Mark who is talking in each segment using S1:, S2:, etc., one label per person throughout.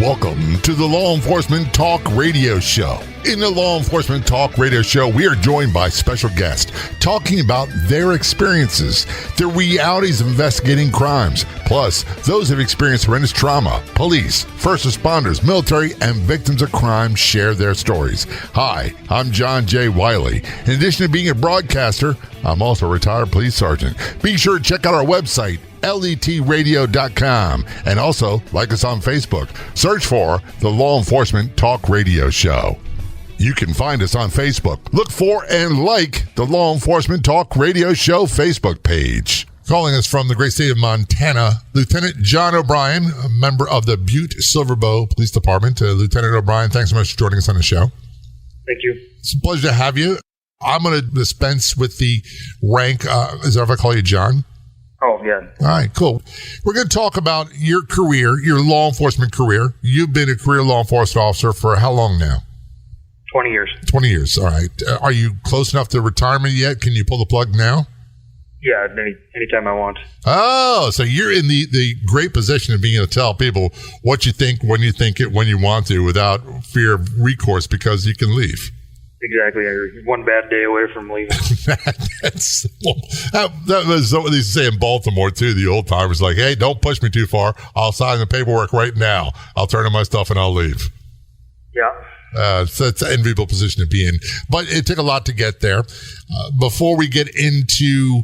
S1: Welcome to the Law Enforcement Talk Radio Show. In the Law Enforcement Talk Radio Show, we are joined by special guests talking about their experiences, the realities of investigating crimes, plus those who have experienced horrendous trauma. Police, first responders, military, and victims of crime share their stories. Hi, I'm John J. Wiley. In addition to being a broadcaster, I'm also a retired police sergeant. Be sure to check out our website, letradio.com, and also like us on Facebook. Search for the Law Enforcement Talk Radio Show. You can find us on Facebook. Look for and like the Law Enforcement Talk Radio Show Facebook page. Calling us from the great state of Montana, Lieutenant John O'Brien, a member of the Butte Silver Bow Police Department. Lieutenant O'Brien, thanks so much for joining us on the show.
S2: Thank you.
S1: It's a pleasure to have you. I'm going to dispense with the rank. Is that if I call you John?
S2: Oh, yeah.
S1: All right, cool. We're going to talk about your career, your law enforcement career. You've been a career law enforcement officer for how long now?
S2: 20 years.
S1: 20 years, all right. Are you close enough to retirement yet? Can you pull the plug now?
S2: Yeah, anytime I want.
S1: Oh, so you're in the great position of being able to tell people what you think, when you think it, when you want to, without fear of recourse because you can leave.
S2: Exactly. You're one bad day away from leaving.
S1: That was what they used to say in Baltimore, too. The old timers like, hey, don't push me too far. I'll sign the paperwork right now. I'll turn in my stuff and I'll leave.
S2: Yeah.
S1: So it's an enviable position to be in. But it took a lot to get there. Before we get into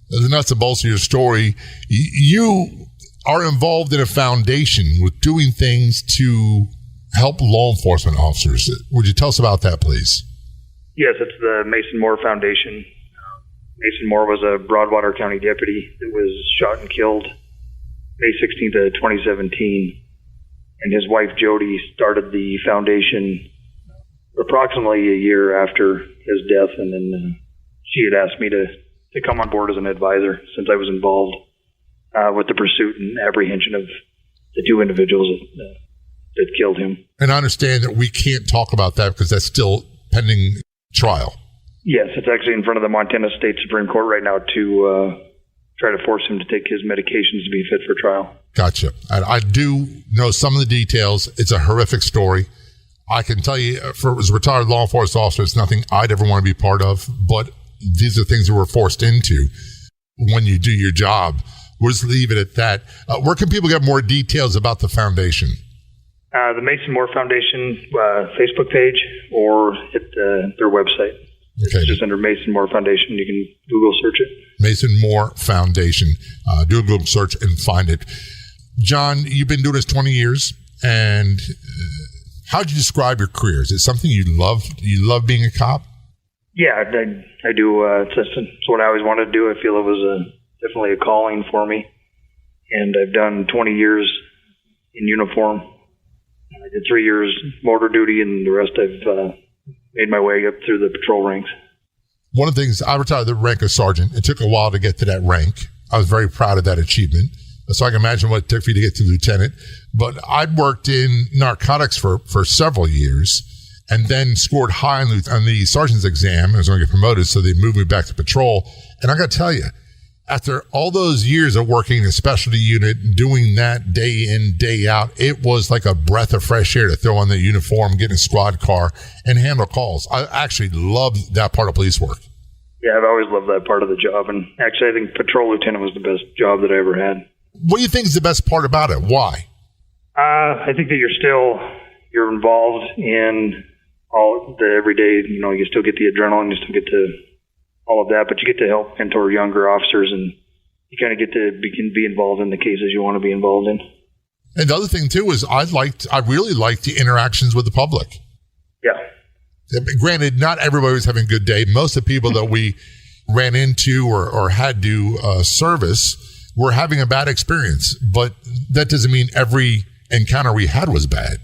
S1: the nuts and bolts of your story, you are involved in a foundation with doing things to help law enforcement officers. Would you tell us about that, please?
S2: Yes, it's the Mason Moore Foundation. Mason Moore was a Broadwater County deputy that was shot and killed May 16th of 2017. And his wife, Jody, started the foundation approximately a year after his death. And then she had asked me to come on board as an advisor since I was involved with the pursuit and apprehension of the two individuals that killed him.
S1: And I understand that we can't talk about that because that's still pending trial.
S2: Yes, it's actually in front of the Montana State Supreme Court right now to try to force him to take his medications to be fit for trial.
S1: Gotcha. I do know some of the details. It's a horrific story. I can tell you, as a retired law enforcement officer, it's nothing I'd ever want to be part of, but these are things that we're forced into when you do your job. We'll just leave it at that. Where can people get more details about the foundation?
S2: The Mason Moore Foundation Facebook page or at their website.
S1: Okay.
S2: It's just under Mason Moore Foundation. You can Google search it.
S1: Mason Moore Foundation. Do a Google search and find it. John, you've been doing this 20 years, and how would you describe your career? Is it something you love? You love being a cop?
S2: Yeah, I do. It's what I always wanted to do. I feel it was definitely a calling for me, and I've done 20 years in uniform. I did 3 years motor duty, and the rest I've made my way up through the patrol ranks.
S1: One of the things, I retired the rank of sergeant. It took a while to get to that rank. I was very proud of that achievement. So I can imagine what it took for you to get to lieutenant. But I'd worked in narcotics for several years and then scored high on the sergeant's exam. I was going to get promoted, so they moved me back to patrol. And I got to tell you, after all those years of working in a specialty unit, doing that day in, day out, it was like a breath of fresh air to throw on the uniform, get in a squad car, and handle calls. I actually loved that part of police work.
S2: Yeah, I've always loved that part of the job. And actually, I think patrol lieutenant was the best job that I ever had.
S1: What do you think is the best part about it? Why?
S2: I think that you're involved in all the everyday, you still get the adrenaline, you still get to all of that, but you get to help mentor younger officers, and you kind of get to be involved in the cases you want to be involved in.
S1: And the other thing too is I really liked the interactions with the public.
S2: Yeah.
S1: Granted, not everybody was having a good day. Most of the people that we ran into or had to service were having a bad experience, but that doesn't mean every encounter we had was bad.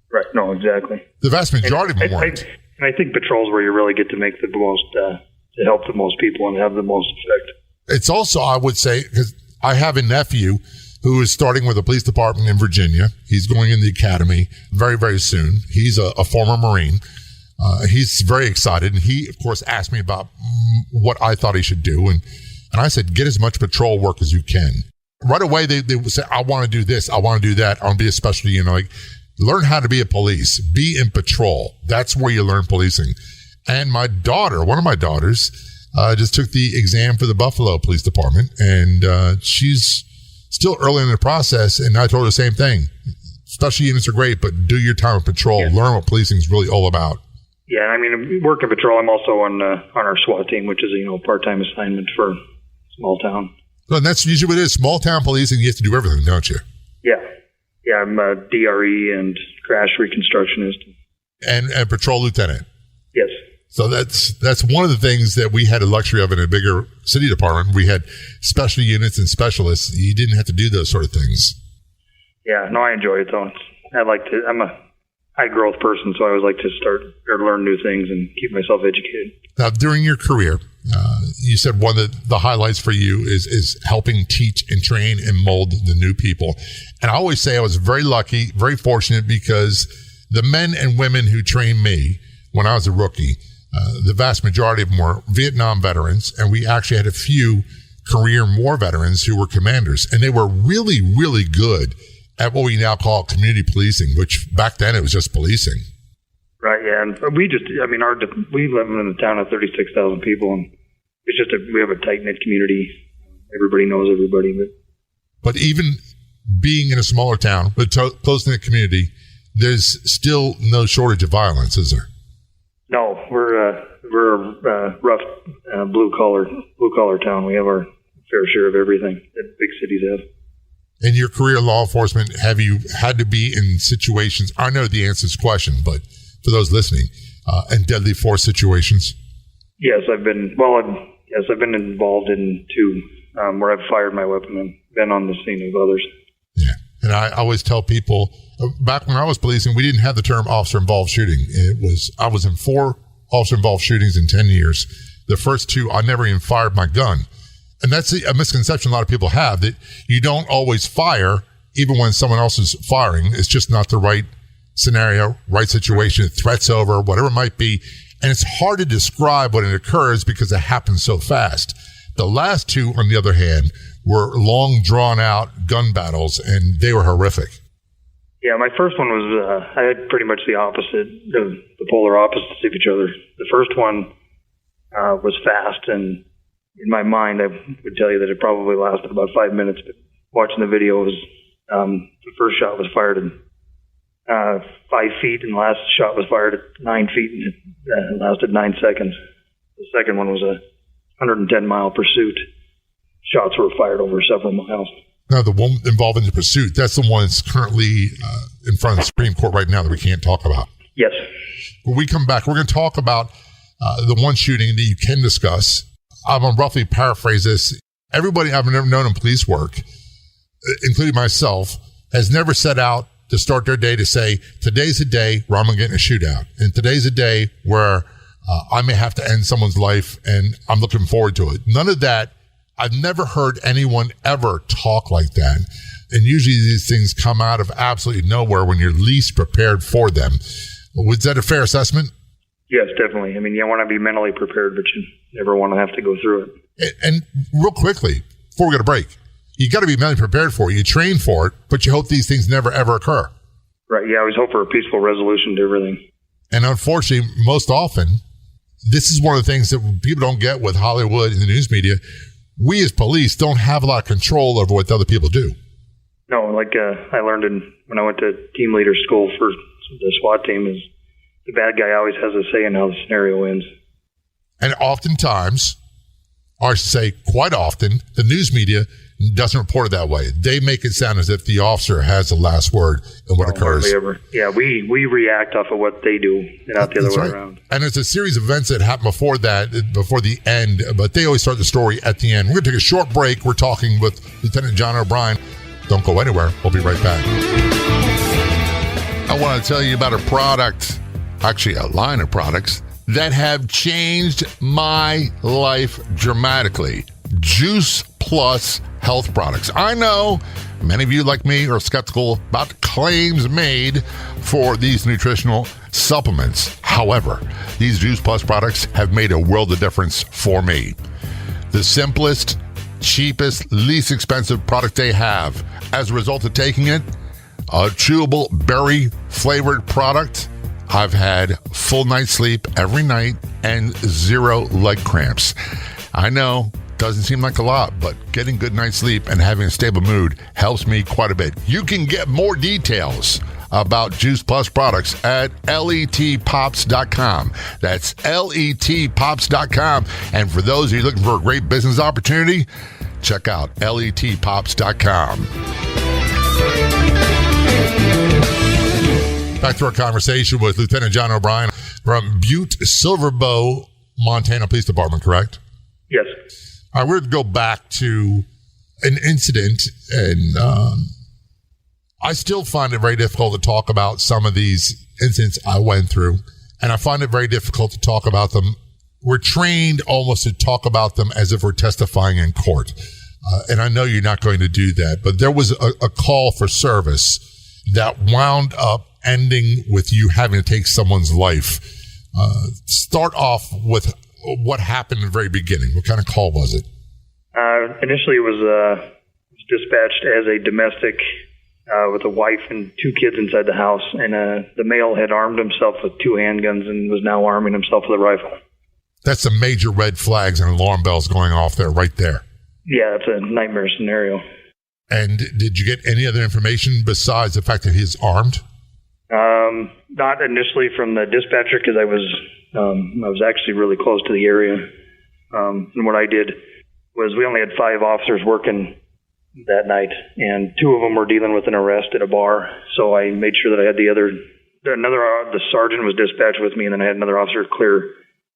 S2: Right. No, exactly.
S1: The vast majority of them weren't.
S2: And I think patrols where you really get to make the most, to help the most people and have the most effect.
S1: It's also, I would say, because I have a nephew who is starting with the police department in Virginia. He's going in the academy very, very soon. He's a former Marine. He's very excited. And he, of course, asked me about what I thought he should do. And I said, get as much patrol work as you can. Right away, they would say, I want to do this. I want to do that. I want to be a specialty, like learn how to be a police, be in patrol. That's where you learn policing. And one of my daughters, just took the exam for the Buffalo Police Department, and she's still early in the process. And I told her the same thing. Special units are great, but do your time of patrol. Yeah. Learn what policing is really all about.
S2: Yeah, I mean, working patrol, I'm also on our SWAT team, which is a part-time assignment for a small town.
S1: Well, and that's usually what it is. Small town policing, you have to do everything, don't you?
S2: Yeah, I'm a DRE and crash reconstructionist.
S1: And patrol lieutenant.
S2: Yes.
S1: So that's one of the things that we had the luxury of in a bigger city department. We had special units and specialists. You didn't have to do those sort of things. Yeah, no,
S2: I enjoy it though. I'm a high growth person, so I always like to start or learn new things and keep myself educated.
S1: Now, during your career, you said one of the highlights for you is helping teach and train and mold the new people. And I always say I was very lucky, very fortunate, because the men and women who trained me when I was a rookie, the vast majority of them were Vietnam veterans, and we actually had a few career war veterans who were commanders, and they were really, really good at what we now call community policing, which back then it was just policing.
S2: Right, yeah, and we live in a town of 36,000 people, and it's just we have a tight-knit community. Everybody knows everybody.
S1: But even being in a smaller town, but close-knit community, there's still no shortage of violence, is there?
S2: No, we're a rough blue-collar town. We have our fair share of everything that big cities have.
S1: In your career in law enforcement, have you had to be in situations, I know the answer to this question, but for those listening, in deadly force situations?
S2: Yes, I've been involved in two where I've fired my weapon and been on the scene of others.
S1: Yeah, and I always tell people, back when I was policing, we didn't have the term officer-involved shooting. I was in 4 officer-involved shootings in 10 years. The first 2, I never even fired my gun. And that's a misconception a lot of people have, that you don't always fire even when someone else is firing. It's just not the right scenario, right situation, threats over, whatever it might be. And it's hard to describe when it occurs because it happens so fast. The last 2, on the other hand, were long, drawn-out gun battles, and they were horrific.
S2: Yeah, my first one was, I had pretty much the opposite, the polar opposites of each other. The first one was fast, and in my mind, I would tell you that it probably lasted about 5 minutes, but watching the video, the first shot was fired at 5 feet, and the last shot was fired at 9 feet, and it lasted 9 seconds. The second one was a 110-mile pursuit. Shots were fired over several miles.
S1: Now, the one involving the pursuit, that's the one that's currently in front of the Supreme Court right now that we can't talk about.
S2: Yes.
S1: When we come back, we're going to talk about the one shooting that you can discuss. I'm going to roughly paraphrase this. Everybody I've ever known in police work, including myself, has never set out to start their day to say, today's a day where I'm going to get in a shootout. And today's a day where I may have to end someone's life, and I'm looking forward to it. None of that. I've never heard anyone ever talk like that. And usually these things come out of absolutely nowhere when you're least prepared for them. Was that a fair assessment?
S2: Yes, definitely. I mean, you want to be mentally prepared, but you never want to have to go through it.
S1: And real quickly, before we go to break, you got to be mentally prepared for it. You train for it, but you hope these things never, ever occur.
S2: Right. Yeah, I always hope for a peaceful resolution to everything.
S1: And unfortunately, most often, this is one of the things that people don't get with Hollywood and the news media. We as police don't have a lot of control over what other people do.
S2: No, like I learned when I went to team leader school for the SWAT team, is the bad guy always has a say in how the scenario ends.
S1: And oftentimes, or I should say quite often, the news media doesn't report it that way. They make it sound as if the officer has the last word in what occurs.
S2: Yeah, we react off of what they do, and not the other way around.
S1: And there's a series of events that happen before that, before the end, but they always start the story at the end. We're going to take a short break. We're talking with Lieutenant John O'Brien. Don't go anywhere. We'll be right back. I want to tell you about a product, actually a line of products, that have changed my life dramatically. Juice Plus health products. I know many of you, like me, are skeptical about claims made for these nutritional supplements. However, these Juice Plus products have made a world of difference for me. The simplest, cheapest, least expensive product they have. As a result of taking it, a chewable berry-flavored product, I've had full night's sleep every night and 0 leg cramps. I know, doesn't seem like a lot, but getting good night's sleep and having a stable mood helps me quite a bit. You can get more details about Juice Plus products at letpops.com. That's letpops.com. And for those of you looking for a great business opportunity, check out letpops.com. Back to our conversation with Lieutenant John O'Brien from Butte Silver Bow, Montana Police Department, correct?
S2: Yes.
S1: All right, we're going to go back to an incident, and I still find it very difficult to talk about some of these incidents I went through, and I find it very difficult to talk about them. We're trained almost to talk about them as if we're testifying in court, and I know you're not going to do that, but there was a call for service that wound up ending with you having to take someone's life. Start off with what happened in the very beginning. What kind of call was it?
S2: Initially, it was dispatched as a domestic with a wife and 2 kids inside the house, and the male had armed himself with 2 handguns and was now arming himself with a rifle. That's
S1: some major red flags and alarm bells going off there, right there.
S2: Yeah, it's a nightmare scenario.
S1: And did you get any other information besides the fact that he's armed?
S2: Not initially from the dispatcher, because I was actually really close to the area. And what I did was we only had 5 officers working that night, and 2 of them were dealing with an arrest at a bar. So I made sure that I had the sergeant was dispatched with me, and then I had another officer clear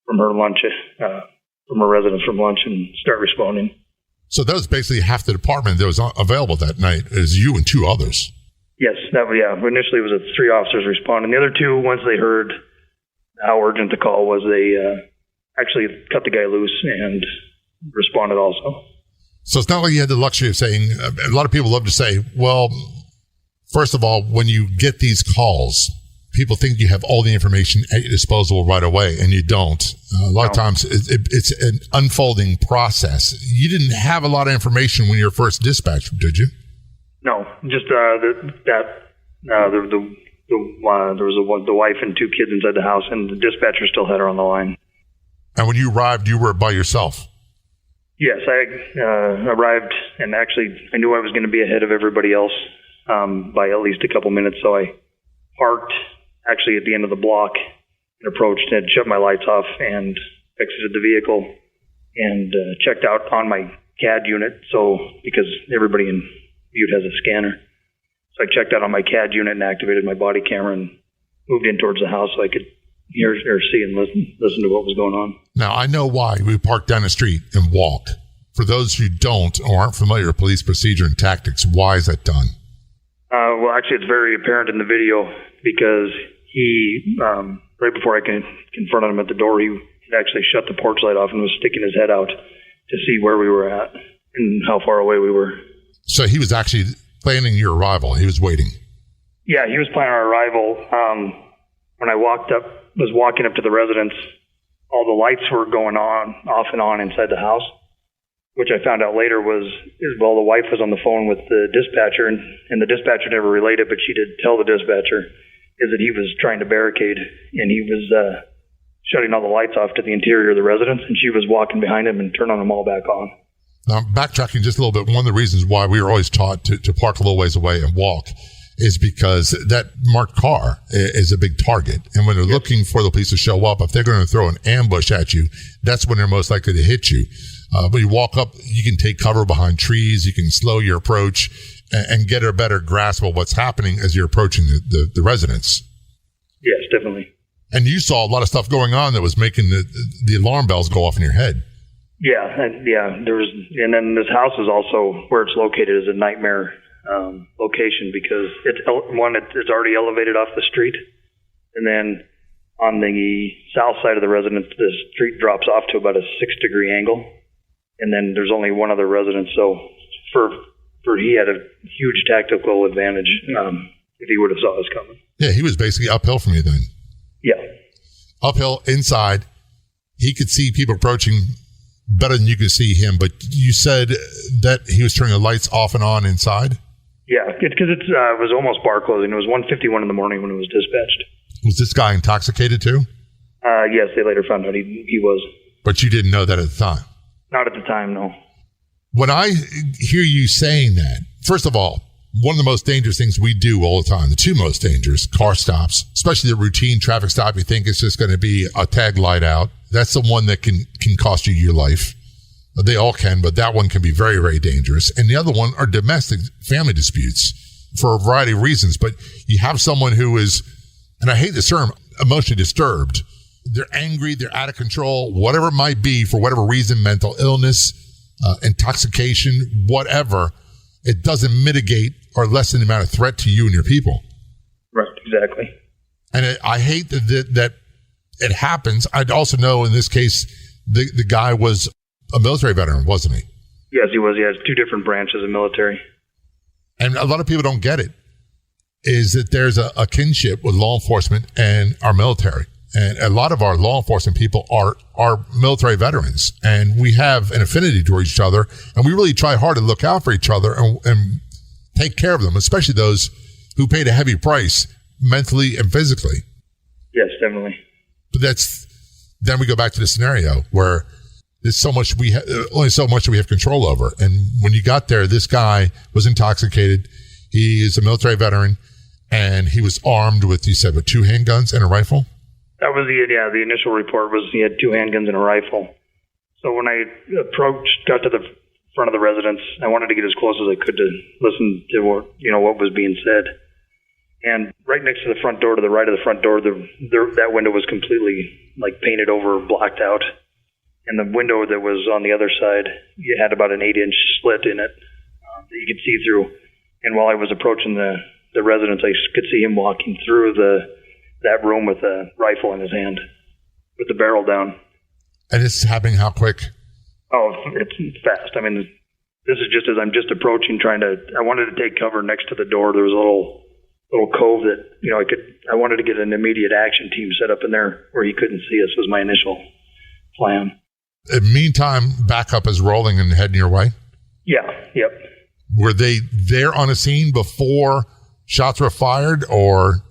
S2: from her lunch, from her residence from lunch, and start responding.
S1: So that was basically half the department that was available that night, is you and 2 others.
S2: Yes, initially it was 3 officers responding. The other 2, once they heard how urgent the call was, they actually cut the guy loose and responded also.
S1: So it's not like you had the luxury of saying, a lot of people love to say, well, first of all, when you get these calls, people think you have all the information at your disposal right away, and you don't. A lot of times it's an unfolding process. You didn't have a lot of information when you were first dispatched, did you?
S2: No, just there was the wife and 2 kids inside the house, and the dispatcher still had her on the line.
S1: And when you arrived, you were by yourself?
S2: Yes, I arrived, and actually I knew I was going to be ahead of everybody else by at least a couple minutes, so I parked actually at the end of the block and approached and shut my lights off and exited the vehicle and checked out on my CAD unit, so because everybody in Butte has a scanner. So I checked out on my CAD unit and activated my body camera and moved in towards the house so I could hear or see and listen to what was going on.
S1: Now, I know why we park down the street and walk. For those who don't or aren't familiar with police procedure and tactics, why is that done?
S2: Well, actually, it's very apparent in the video because he, right before I confronted him at the door, he actually shut the porch light off and was sticking his head out to see where we were at and how far away we were. So
S1: he was actually planning your arrival. He was waiting.
S2: Yeah, he was planning our arrival. When I was walking up to the residence, all the lights were going on, off and on inside the house, which I found out later the wife was on the phone with the dispatcher, and the dispatcher never relayed it, but she did tell the dispatcher is that he was trying to barricade, and he was shutting all the lights off to the interior of the residence, and she was walking behind him and turning them all back on.
S1: Now, backtracking just a little bit, one of the reasons why we were always taught to park a little ways away and walk is because that marked car is a big target. And when they're looking for the police to show up, if they're going to throw an ambush at you, that's when they're most likely to hit you. But you walk up, you can take cover behind trees, you can slow your approach and get a better grasp of what's happening as you're approaching the residence.
S2: Yes, definitely.
S1: And you saw a lot of stuff going on that was making the alarm bells go off in your head.
S2: Yeah, and then this house is also where it's located is a nightmare location because it's already elevated off the street, and then on the south side of the residence, the street drops off to about a 6-degree angle, and then there's only one other residence. So he had a huge tactical advantage if he would have saw us coming.
S1: Yeah, he was basically uphill from you then.
S2: Yeah,
S1: uphill inside. He could see people approaching better than you could see him, but you said that he was turning the lights off and on inside?
S2: Yeah, because it was almost bar closing. It was 1:51 in the morning when it was dispatched.
S1: Was this guy intoxicated too?
S2: Yes, they later found out he was.
S1: But you didn't know that at the time?
S2: Not at the time, no.
S1: When I hear you saying that, first of all, one of the most dangerous things we do all the time, the two most dangerous, car stops, especially the routine traffic stop, you think it's just going to be a tag light out. That's the one that can cost you your life. They all can, but that one can be very, very dangerous. And the other one are domestic family disputes for a variety of reasons. But you have someone who is, and I hate this term, emotionally disturbed. They're angry, they're out of control, whatever it might be, for whatever reason, mental illness, intoxication, whatever. It doesn't mitigate or lessen the amount of threat to you and your people.
S2: Right, exactly.
S1: And I hate that it happens. I'd also know in this case, the guy was a military veteran, wasn't he?
S2: Yes, he was. He has two different branches of military.
S1: And a lot of people don't get it, is that there's a kinship with law enforcement and our military. And a lot of our law enforcement people are military veterans, and we have an affinity toward each other, and we really try hard to look out for each other and take care of them, especially those who paid a heavy price mentally and physically.
S2: Yes, definitely.
S1: But then we go back to the scenario where there's so much only so much that we have control over. And when you got there, this guy was intoxicated. He is a military veteran, and he was armed with, you said, with 2 handguns and a rifle?
S2: That was the initial report was he had 2 handguns and a rifle. So when I got to the front of the residence, I wanted to get as close as I could to listen to what was being said. And right next to the front door, to the right of the front door, that window was completely painted over, blocked out. And the window that was on the other side, it had about an 8-inch slit in it that you could see through. And while I was approaching the residence, I could see him walking through that room with a rifle in his hand, with the barrel down. And
S1: this is happening how quick?
S2: Oh, it's fast. I mean, this is just as I'm just approaching, I wanted to take cover next to the door. There was a little cove that, I wanted to get an immediate action team set up in there where he couldn't see us was my initial plan.
S1: In the meantime, backup is rolling and heading your way?
S2: Yeah, yep.
S1: Were they there on a scene before shots were fired, or?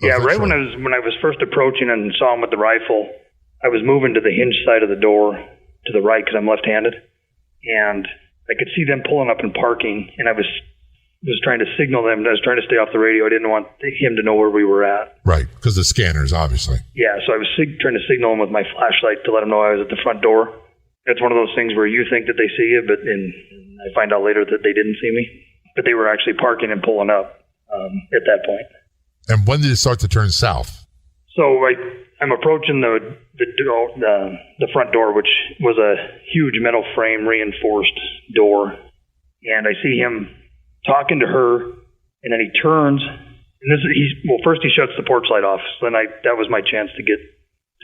S2: Yeah, right when I was first approaching and saw him with the rifle, I was moving to the hinge side of the door to the right because I'm left-handed, and I could see them pulling up and parking, and I was trying to signal them. I was trying to stay off the radio. I didn't want him to know where we were at.
S1: Right, because the scanners, obviously.
S2: Yeah, so I was trying to signal him with my flashlight to let him know I was at the front door. It's one of those things where you think that they see you, but I find out later that they didn't see me. But they were actually parking and pulling up at that point.
S1: And when did it start to turn south?
S2: So I'm approaching the front door, which was a huge metal frame reinforced door. And I see him talking to her, and then he turns. And first he shuts the porch light off. So then that was my chance to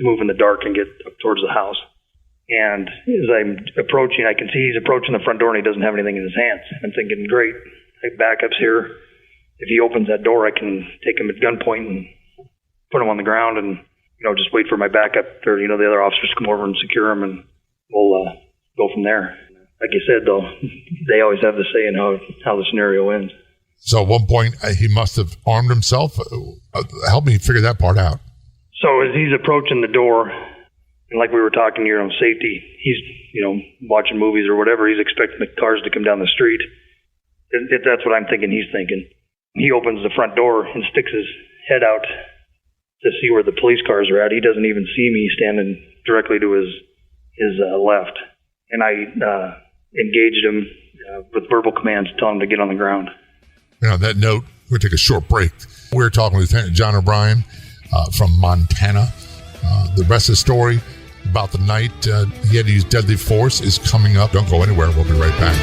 S2: move in the dark and get up towards the house. And as I'm approaching, I can see he's approaching the front door, and he doesn't have anything in his hands. I'm thinking, great, backup's here. If he opens that door, I can take him at gunpoint and put him on the ground and, just wait for my backup or, the other officers to come over and secure him, and we'll go from there. Like you said, though, they always have the say in how the scenario ends.
S1: So at one point, he must have armed himself. Help me figure that part out. So
S2: as he's approaching the door, and like we were talking here on safety, he's, watching movies or whatever, he's expecting the cars to come down the street. That's what I'm thinking he's thinking. He opens the front door and sticks his head out to see where the police cars are at. He doesn't even see me standing directly to his left. And I engaged him with verbal commands, telling him to get on the ground.
S1: On that note, we're going to take a short break. We're talking with Lieutenant John O'Brien from Montana. The rest of the story about the night he had to use deadly force is coming up. Don't go anywhere. We'll be right back.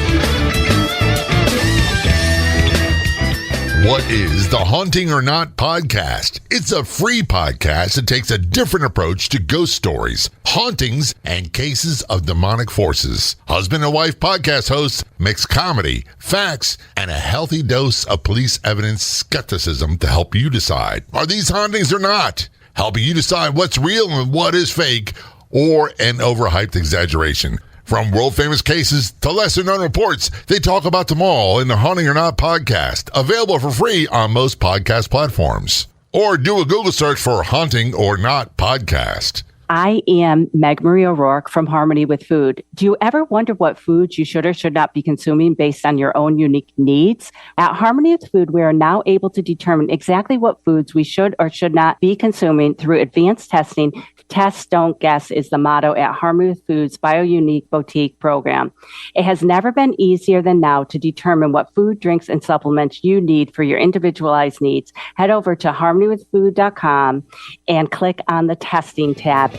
S1: What is the Haunting or Not podcast? It's a free podcast that takes a different approach to ghost stories, hauntings, and cases of demonic forces. Husband and wife podcast hosts mix comedy, facts, and a healthy dose of police evidence skepticism to help you decide, are these hauntings or not? Helping you decide what's real and what is fake or an overhyped exaggeration.
S3: From world-famous cases to lesser-known reports, they talk about them all in the Haunting or Not podcast, available for free on most podcast platforms. Or do a Google search for Haunting or Not podcast.
S4: I am Meg Marie O'Rourke from Harmony with Food. Do you ever wonder what foods you should or should not be consuming based on your own unique needs? At Harmony with Food, we are now able to determine exactly what foods we should or should not be consuming through advanced testing. Test, don't guess is the motto at Harmony with Food's BioUnique Boutique program. It has never been easier than now to determine what food, drinks, and supplements you need for your individualized needs. Head over to harmonywithfood.com and click on the testing tab.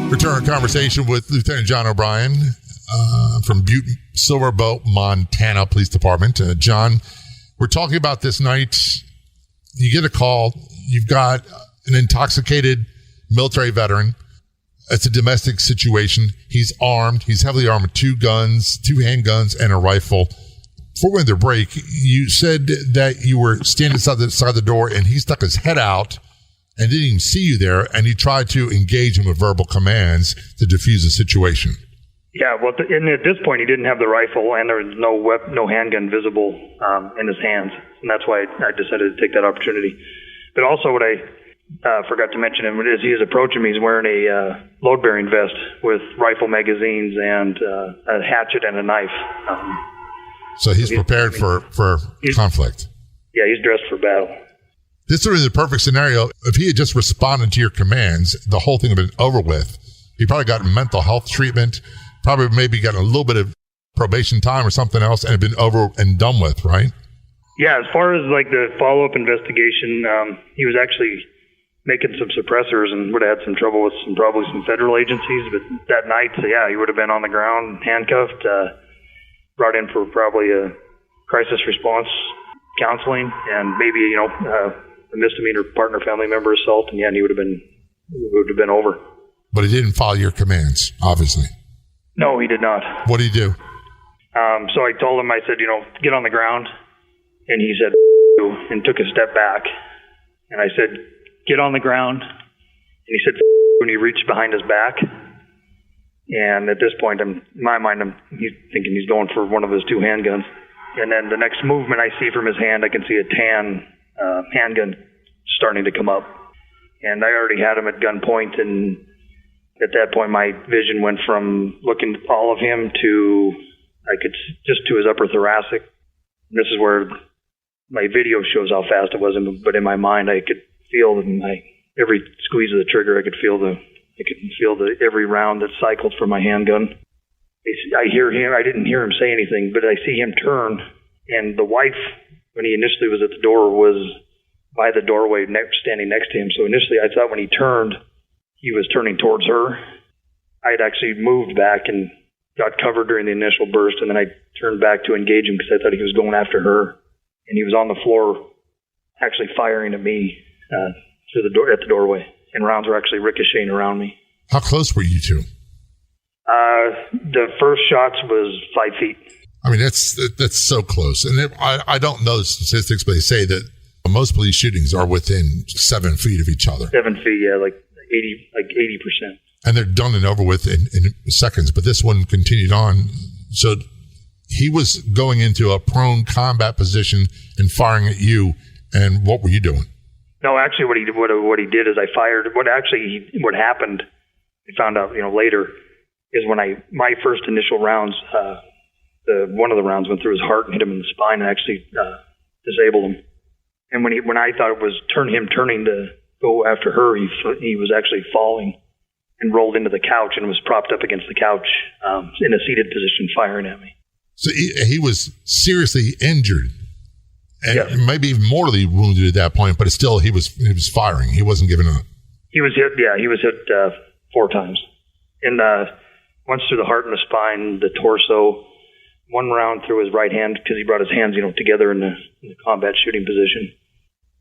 S1: Return our conversation with Lieutenant John O'Brien from Butte Silverboat, Montana Police Department. John, we're talking about this night. You get a call. You've got an intoxicated military veteran. It's a domestic situation. He's armed. He's heavily armed with 2 guns, 2 handguns, and a rifle. Before we went to break, you said that you were standing outside the door and he stuck his head out and didn't even see you there, and you tried to engage him with verbal commands to defuse the situation.
S2: Yeah, well, and at this point, he didn't have the rifle, and there was no handgun visible in his hands, and that's why I decided to take that opportunity. But also, what I forgot to mention him is he is approaching me. He's wearing a load-bearing vest with rifle magazines and a hatchet and a knife.
S1: So he's prepared for conflict.
S2: Yeah, he's dressed for battle.
S1: This would be the perfect scenario. If he had just responded to your commands, the whole thing would have been over with. He probably got mental health treatment, probably maybe gotten a little bit of probation time or something else, and had been over and done with, right?
S2: Yeah, as far as like the follow-up investigation, he was actually making some suppressors and would have had some trouble with probably some federal agencies. But that night, so yeah, he would have been on the ground, handcuffed, brought in for probably a crisis response counseling, and maybe a misdemeanor partner family member assault, and yeah, he would have been over.
S1: But he didn't follow your commands, obviously.
S2: No, he did not.
S1: What did he do?
S2: So I told him, I said, get on the ground, and he said, and took a step back, and I said, get on the ground, and he said, when he reached behind his back. And at this point, in my mind, I'm thinking he's going for one of his 2 handguns. And then the next movement I see from his hand, I can see a tan handgun starting to come up. And I already had him at gunpoint, and at that point, my vision went from looking at all of him to just to his upper thoracic. And this is where my video shows how fast it was, but in my mind, I could feel every squeeze of the trigger. I could feel every round that cycled from my handgun. I hear him. I didn't hear him say anything, but I see him turn, and the wife, when he initially was at the door, was by the doorway, standing next to him. So initially, I thought when he turned, he was turning towards her. I had actually moved back and got covered during the initial burst, and then I turned back to engage him because I thought he was going after her, and he was on the floor, actually firing at me at the doorway, and rounds were actually ricocheting around me.
S1: How close were you two?
S2: The first shots was 5 feet.
S1: I mean, that's so close. And I don't know the statistics, but they say that most police shootings are within 7 feet of each other.
S2: 7 feet, yeah, like 80%.
S1: And they're done and over with in seconds. But this one continued on. So he was going into a prone combat position and firing at you. And what were you doing?
S2: No, actually, what he did is I fired. What happened? I found out, later, is when my first initial rounds, one of the rounds went through his heart and hit him in the spine and actually disabled him. And when I thought it was him turning to go after her, he was actually falling and rolled into the couch and was propped up against the couch in a seated position, firing at me.
S1: So he was seriously injured, and
S2: yes,
S1: maybe even mortally wounded at that point. But still, he was firing. He wasn't giving up.
S2: He was hit. Yeah, he was hit 4 times, and once through the heart and the spine, the torso. One round through his right hand because he brought his hands, together in the combat shooting position.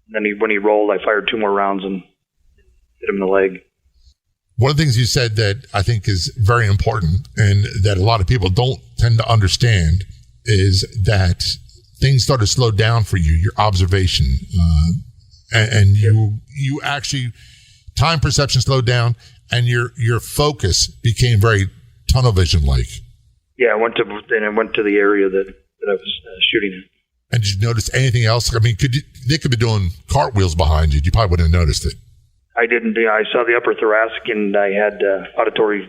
S2: And then when he rolled, I fired 2 more rounds and hit him in the leg.
S1: One of the things you said that I think is very important and that a lot of people don't tend to understand is that things started to slow down for you, your observation. and you actually, time perception slowed down, and your focus became very tunnel vision like.
S2: Yeah, I went to the area that I was shooting at.
S1: And did you notice anything else? I mean, they could be doing cartwheels behind you. You probably wouldn't have noticed it.
S2: I didn't. I saw the upper thoracic, and I had auditory,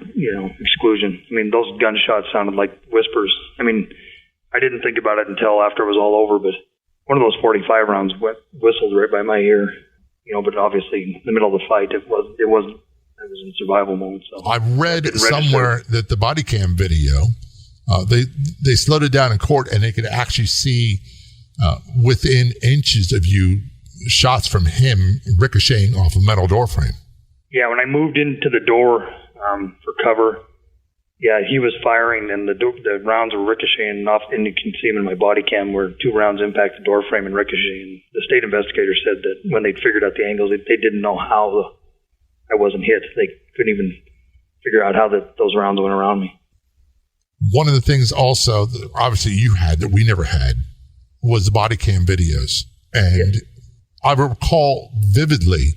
S2: exclusion. I mean, those gunshots sounded like whispers. I mean, I didn't think about it until after it was all over. But one of those 45 rounds whistled right by my ear. But obviously, in the middle of the fight, it was in survival mode. So
S1: I read somewhere that the body cam video, they slowed it down in court, and they could actually see within inches of you shots from him ricocheting off a metal door frame.
S2: Yeah, when I moved into the door for cover, yeah, he was firing, and the rounds were ricocheting off, and you can see them in my body cam where 2 rounds impacted the door frame and ricocheting. The state investigator said that when they'd figured out the angles, they didn't know how I wasn't hit. They couldn't even figure out how those rounds went around me.
S1: One of the things also that obviously you had that we never had was the body cam videos. And yes. I recall vividly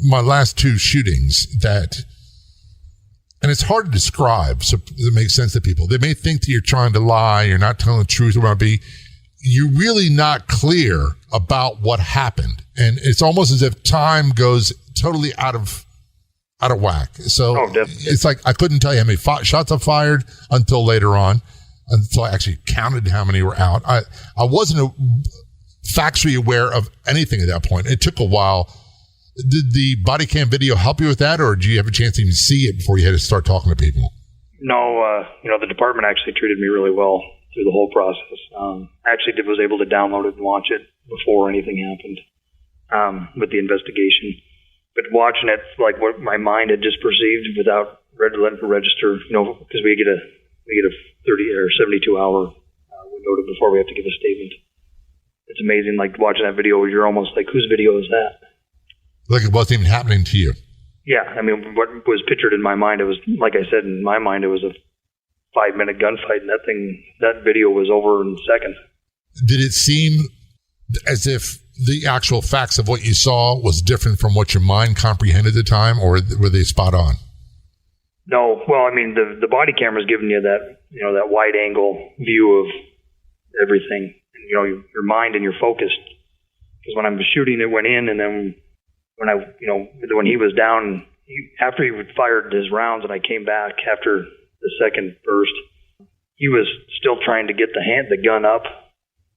S1: my last 2 shootings that, and it's hard to describe, so it makes sense to people. They may think that you're trying to lie, you're not telling the truth, you're really not clear about what happened. And it's almost as if time goes totally out of whack. So it's like I couldn't tell you how many shots I fired until later on, until I actually counted how many were out. I wasn't factually aware of anything at that point. It took a while. Did the body cam video help you with that, or did you have a chance to even see it before you had to start talking to people?
S2: No, the department actually treated me really well through the whole process. I actually was able to download it and watch it before anything happened with the investigation. But watching it, like what my mind had just perceived without letting it register, because we get a 30 or 72 hour window before we have to give a statement. It's amazing, like watching that video, you're almost like, whose video is that?
S1: Like it wasn't even happening to you.
S2: Yeah, I mean, what was pictured in my mind, it was, like I said, in my mind, it was a 5-minute gunfight, and that video was over in seconds.
S1: Did it seem as if the actual facts of what you saw was different from what your mind comprehended at the time, or were they spot on?
S2: No, well, I mean, the body camera's giving you that, that wide angle view of everything. And, your mind and you're focused. Because when I was shooting, it went in, and then when he was down, after he fired his rounds and I came back after the second burst, he was still trying to get the gun up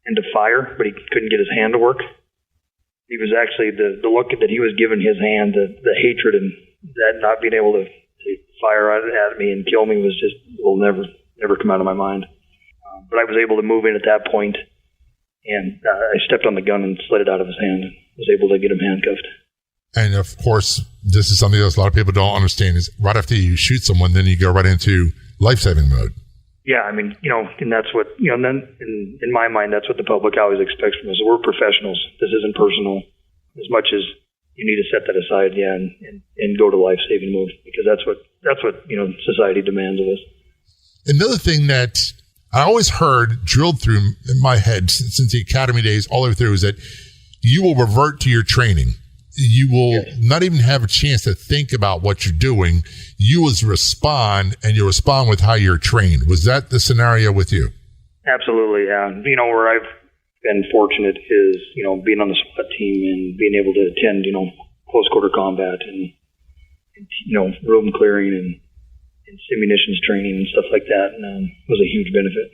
S2: and to fire, but he couldn't get his hand to work. He was actually, the look that he was giving his hand, the hatred and that not being able to fire at me and kill me will never come out of my mind. But I was able to move in at that point, and I stepped on the gun and slid it out of his hand and was able to get him handcuffed.
S1: And of course, this is something that a lot of people don't understand is right after you shoot someone, then you go right into life-saving mode.
S2: Yeah, I mean, and that's what, and then in my mind, that's what the public always expects from us. We're professionals. This isn't personal. As much as you need to set that aside, and go to life-saving mode, because that's what society demands of us.
S1: Another thing that I always heard drilled through in my head since the academy days all the way through is that you will revert to your training. You will not even have a chance to think about what you're doing. You will respond, and you respond with how you're trained. Was that the scenario with you?
S2: Absolutely, yeah. Where I've been fortunate is, being on the SWAT team and being able to attend, close quarter combat and room clearing and munitions training and stuff like that, and was a huge benefit.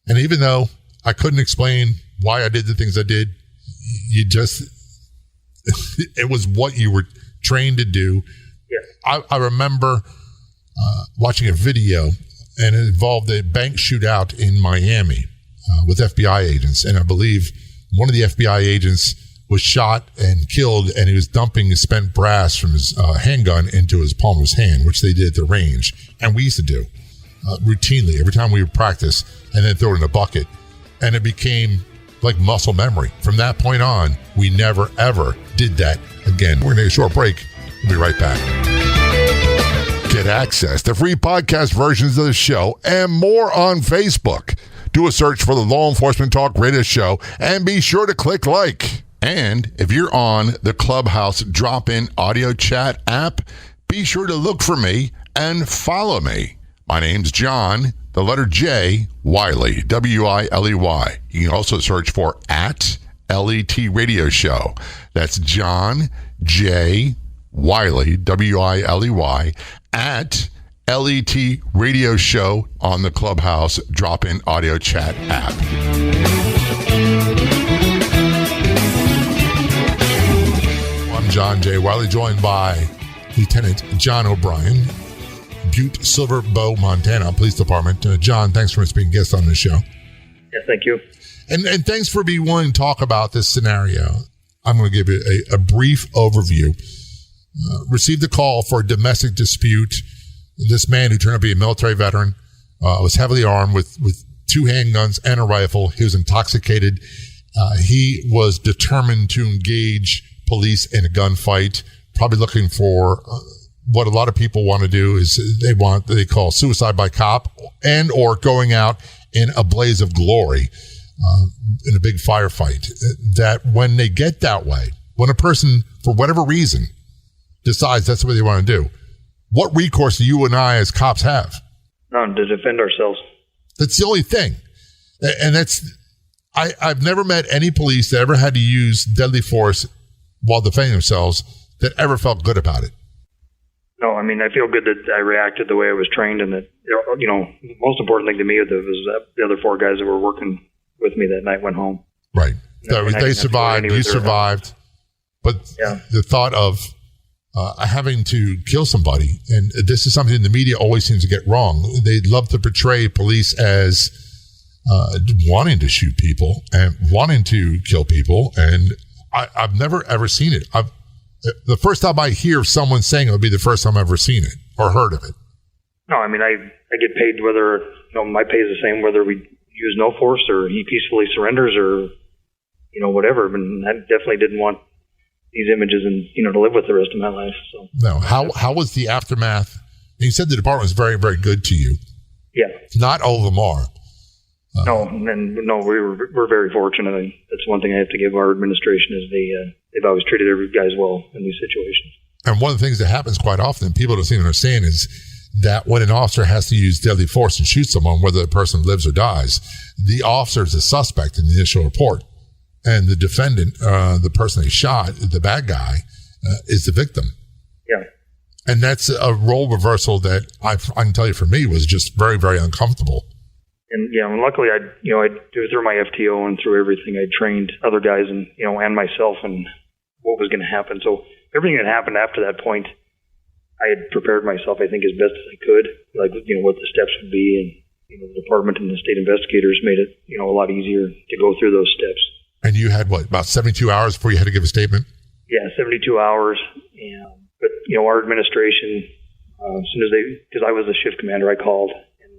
S1: And even though I couldn't explain why I did the things I did, you just... it was what you were trained to do.
S2: Yes.
S1: I remember watching a video, and it involved a bank shootout in Miami with FBI agents. And I believe one of the FBI agents was shot and killed, and he was dumping his spent brass from his handgun into his palm of his hand, which they did at the range. And we used to do routinely every time we would practice, and then throw it in a bucket. And it became like muscle memory. From that point on, we never, ever did that again. We're going to take a short break. We'll be right back. Get access to free podcast versions of the show and more on Facebook. Do a search for the Law Enforcement Talk Radio Show and be sure to click like.
S3: And if you're on the Clubhouse drop-in audio chat app, be sure to look for me and follow me. My name's John, the letter J, Wiley, W-I-L-E-Y. You can also search for @LET Radio Show. That's John J. Wiley, W-I-L-E-Y, @LET Radio Show on the Clubhouse drop-in audio chat app.
S1: I'm John J. Wiley, joined by Lieutenant John O'Brien, Butte Silver Bow, Montana Police Department. John, thanks for being a guest on the show.
S2: Yeah, thank you.
S1: And thanks for being willing to talk about this scenario. I'm going to give you a brief overview. Received a call for a domestic dispute. This man, who turned out to be a military veteran, was heavily armed with 2 handguns and a rifle. He was intoxicated. He was determined to engage police in a gunfight, probably looking for what a lot of people want to do is they call suicide by cop, and or going out in a blaze of glory in a big firefight. That when they get that way, when a person, for whatever reason, decides that's what they want to do, what recourse do you and I as cops have?
S2: No, to defend ourselves.
S1: That's the only thing. And I've never met any police that ever had to use deadly force while defending themselves that ever felt good about it.
S2: No, I mean, I feel good that I reacted the way I was trained, and that, you know, most important thing to me was that the other 4 guys that were working with me that night went home.
S1: Right. They survived. You survived. But yeah, the thought of having to kill somebody, and this is something the media always seems to get wrong. They love to portray police as wanting to shoot people and wanting to kill people, and I've never ever seen it. The first time I hear someone saying it would be the first time I've ever seen it or heard of it.
S2: No, I mean, I get paid whether, you know, my pay is the same whether we use no force or he peacefully surrenders or, you know, whatever. But I definitely didn't want these images and, you know, to live with the rest of my life. So
S1: no, how was the aftermath? You said the department was very, very good to you.
S2: Yeah.
S1: Not all of them are.
S2: We're very fortunate. That's one thing I have to give our administration is they've always treated every guys well in these situations.
S1: And one of the things that happens quite often, people don't seem to understand, is that when an officer has to use deadly force and shoot someone, whether the person lives or dies, the officer is the suspect in the initial report, and the defendant, the person they shot, the bad guy, is the victim.
S2: Yeah.
S1: And that's a role reversal that I can tell you, for me, was just very, very uncomfortable.
S2: And yeah, and luckily I through my FTO and through everything, I trained other guys and, you know, and myself and what was going to happen. So everything that happened after that point, I had prepared myself, I think, as best as I could, like, you know, what the steps would be, and, you know, the department and the state investigators made it, you know, a lot easier to go through those steps. And
S1: you had about 72 hours before you had to give a statement?
S2: Yeah, 72 hours. But, you know, our administration, as soon as because I was the shift commander, I called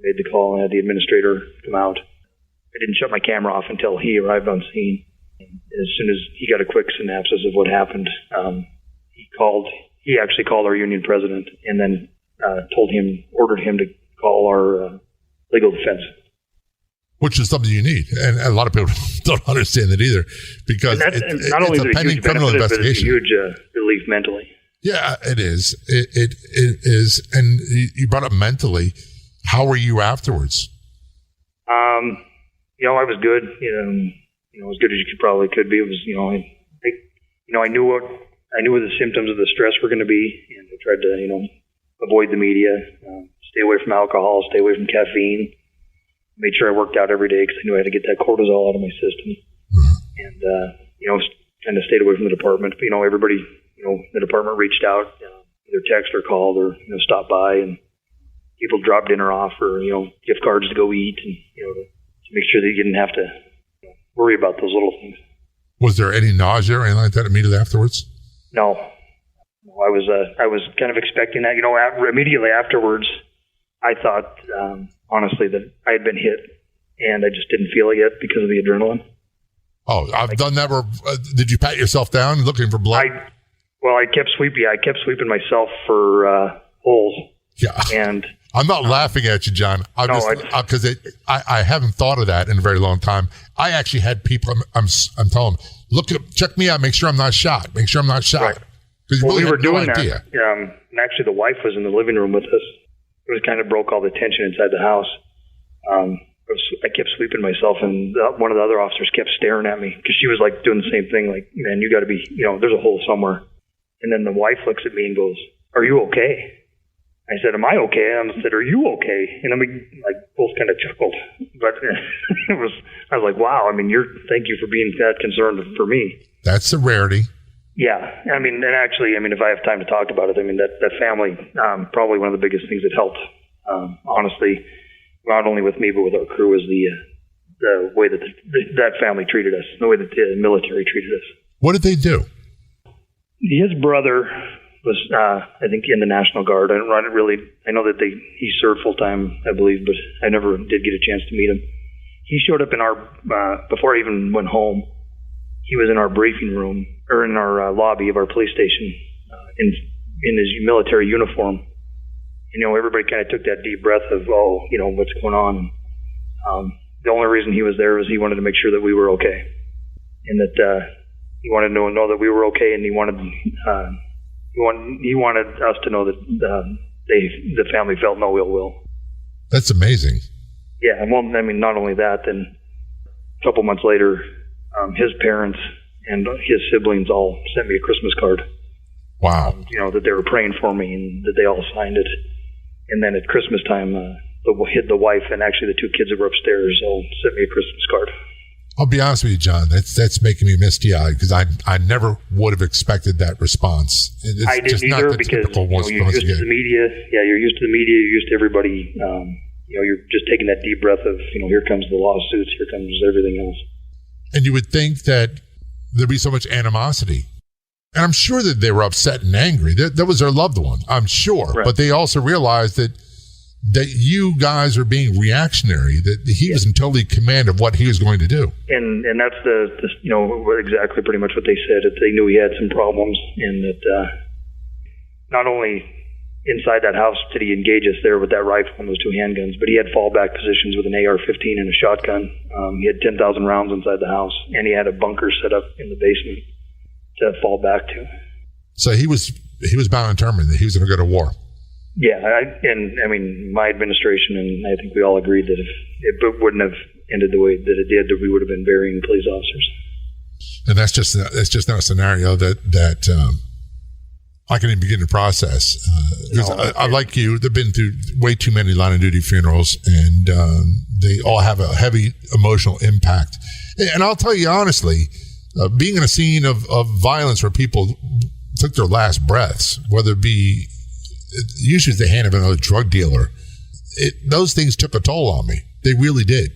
S2: made the call and had the administrator come out. I didn't shut my camera off until he arrived on scene. And as soon as he got a quick synopsis of what happened, he actually called our union president and then ordered him to call our legal defense.
S1: Which is something you need. And a lot of people don't understand that either, because it's a pending criminal investigation.
S2: It's a huge relief mentally.
S1: Yeah, it is. It is. And you brought up mentally. How were you afterwards?
S2: You know, I was good. You know, as good as you could be. It was, you know, I knew what the symptoms of the stress were going to be, and I tried to, you know, avoid the media, stay away from alcohol, stay away from caffeine. Made sure I worked out every day because I knew I had to get that cortisol out of my system, and you know, kind of stayed away from the department. But, you know, everybody, you know, the department reached out, either text or called or, you know, stopped by, and people dropped dinner off or, you know, gift cards to go eat, and, you know, to make sure that you didn't have to, you know, worry about those little things.
S1: Was there any nausea or anything like that immediately afterwards?
S2: No, I was kind of expecting that. You know, immediately afterwards, I thought, honestly, that I had been hit, and I just didn't feel it yet because of the adrenaline.
S1: Oh, I've done that. Did you pat yourself down looking for blood?
S2: I kept sweeping. I kept sweeping myself for holes.
S1: Yeah.
S2: And
S1: I'm not laughing at you, John. Because I haven't thought of that in a very long time. I actually had people. I'm telling them, check me out. Make sure I'm not shot. Make sure I'm not shot.
S2: Right.
S1: Because
S2: we were doing that. And actually, the wife was in the living room with us. It was kind of broke all the tension inside the house. I kept sweeping myself, and one of the other officers kept staring at me because she was like doing the same thing. Like, man, you got to be, there's a hole somewhere. And then the wife looks at me and goes, "Are you okay?" I said, "Am I okay?" And I said, "Are you okay?" And then we both kind of chuckled. But I was like, wow. I mean, thank you for being that concerned for me.
S1: That's a rarity.
S2: Yeah. I mean, and actually, if I have time to talk about it, that family, probably one of the biggest things that helped, honestly, not only with me, but with our crew, is the way that that family treated us, the way that the military treated us.
S1: What did they do?
S2: His brother was, I think, in the National Guard. I know that he served full time, I believe, but I never did get a chance to meet him. He showed up in our, before I even went home, he was in our briefing room, or in our lobby of our police station, in his military uniform. Everybody kind of took that deep breath of, what's going on? The only reason he was there was he wanted to make sure that we were okay, and that he wanted to know that we were okay, and he wanted us to know that the family felt no ill will.
S1: That's amazing.
S2: Yeah, well, not only that, then a couple months later, his parents and his siblings all sent me a Christmas card.
S1: Wow.
S2: That they were praying for me and that they all signed it. And then at Christmas time, the wife and actually the two kids that were upstairs all sent me a Christmas card.
S1: I'll be honest with you, John. That's making me misty-eyed because I never would have expected that response. It's
S2: I didn't either because you're used to the media. Yeah, you're used to the media. You're used to everybody. You're just taking that deep breath of, here comes the lawsuits, here comes everything else. And
S1: you would think that there'd be so much animosity. And I'm sure that they were upset and angry. That was their loved one, I'm sure. Right. But they also realized that you guys are being reactionary, that he was in totally command of what he was going to do. And
S2: that's exactly pretty much what they said, that they knew he had some problems, and that not only inside that house did he engage us there with that rifle and those two handguns, but he had fallback positions with an AR-15 and a shotgun. He had 10,000 rounds inside the house, and he had a bunker set up in the basement to fall back to. So he was bound and determined that he was going to go to war. Yeah, my administration, and I think we all agreed that if it wouldn't have ended the way that it did, that we would have been burying police officers. And that's just not a scenario that I can even begin to process. Because I like you, they've been through way too many line of duty funerals, and they all have a heavy emotional impact. And I'll tell you honestly, being in a scene of violence where people took their last breaths, whether it be usually the hand of another drug dealer, those things took a toll on me. They really did.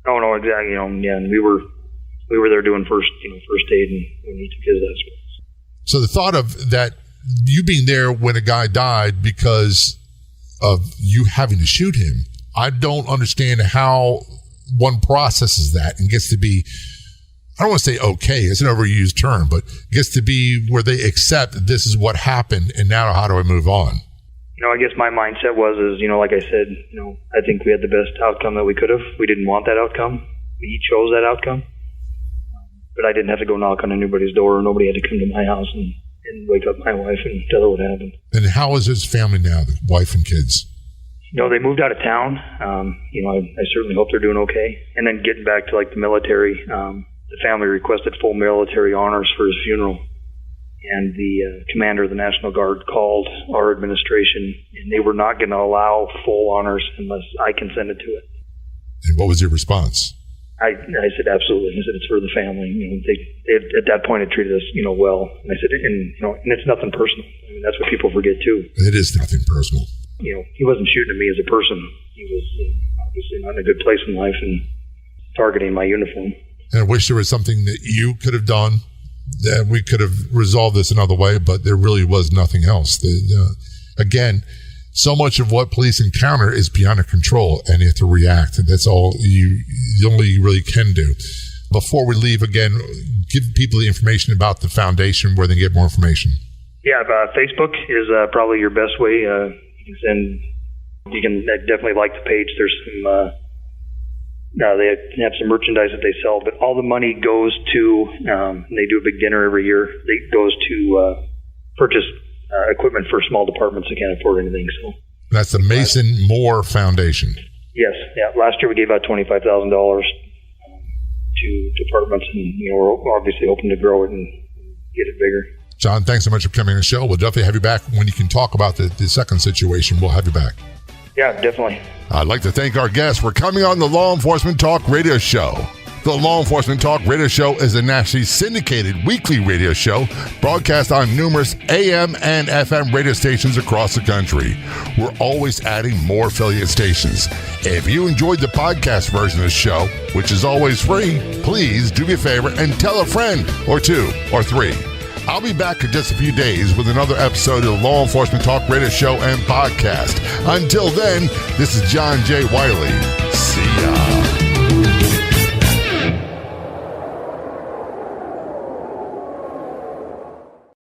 S2: Oh no, exactly. And we were there doing first aid, and when he took his last breaths. So the thought of that, you being there when a guy died because of you having to shoot him, I don't understand how one processes that and gets to be, I don't want to say okay, it's an overused term, but gets to be where they accept that this is what happened and now how do I move on? I guess my mindset was, like I said, I think we had the best outcome that we could have. We didn't want that outcome. He chose that outcome. But I didn't have to go knock on anybody's door. Nobody had to come to my house and wake up my wife and tell her what happened. And how is his family now, the wife and kids? They moved out of town. I certainly hope they're doing okay. And then getting back to the military, the family requested full military honors for his funeral. And the commander of the National Guard called our administration, and they were not going to allow full honors unless I consented to it. And what was your response? I said, absolutely. I said, it's for the family. They at that point had treated us, well. And I said, and it's nothing personal. That's what people forget too. It is nothing personal. He wasn't shooting at me as a person. He was obviously not in a good place in life and targeting my uniform. And I wish there was something that you could have done, that we could have resolved this another way, but there really was nothing else. Again, so much of what police encounter is beyond their control, and you have to react. And that's all you really can do. Before we leave, again, give people the information about the foundation where they can get more information. Yeah, Facebook is probably your best way. You can send You can definitely like the page. There's some, they have some merchandise that they sell, but all the money goes to, they do a big dinner every year. It goes to purchase equipment for small departments that can't afford anything. So
S1: that's the Mason Moore Foundation.
S2: Yes. Yeah. Last year we gave out $25,000 to departments, and we're obviously hoping to grow it and get it bigger.
S1: John, thanks so much for coming on the show. We'll definitely have you back when you can talk about the second situation. We'll have you back.
S2: Yeah, definitely.
S3: I'd like to thank our guests for coming on the Law Enforcement Talk Radio Show. The Law Enforcement Talk Radio Show is a nationally syndicated weekly radio show broadcast on numerous AM and FM radio stations across the country. We're always adding more affiliate stations. If you enjoyed the podcast version of the show, which is always free, please do me a favor and tell a friend or two or three. I'll be back in just a few days with another episode of the Law Enforcement Talk Radio Show and Podcast. Until then, this is John J. Wiley. See ya.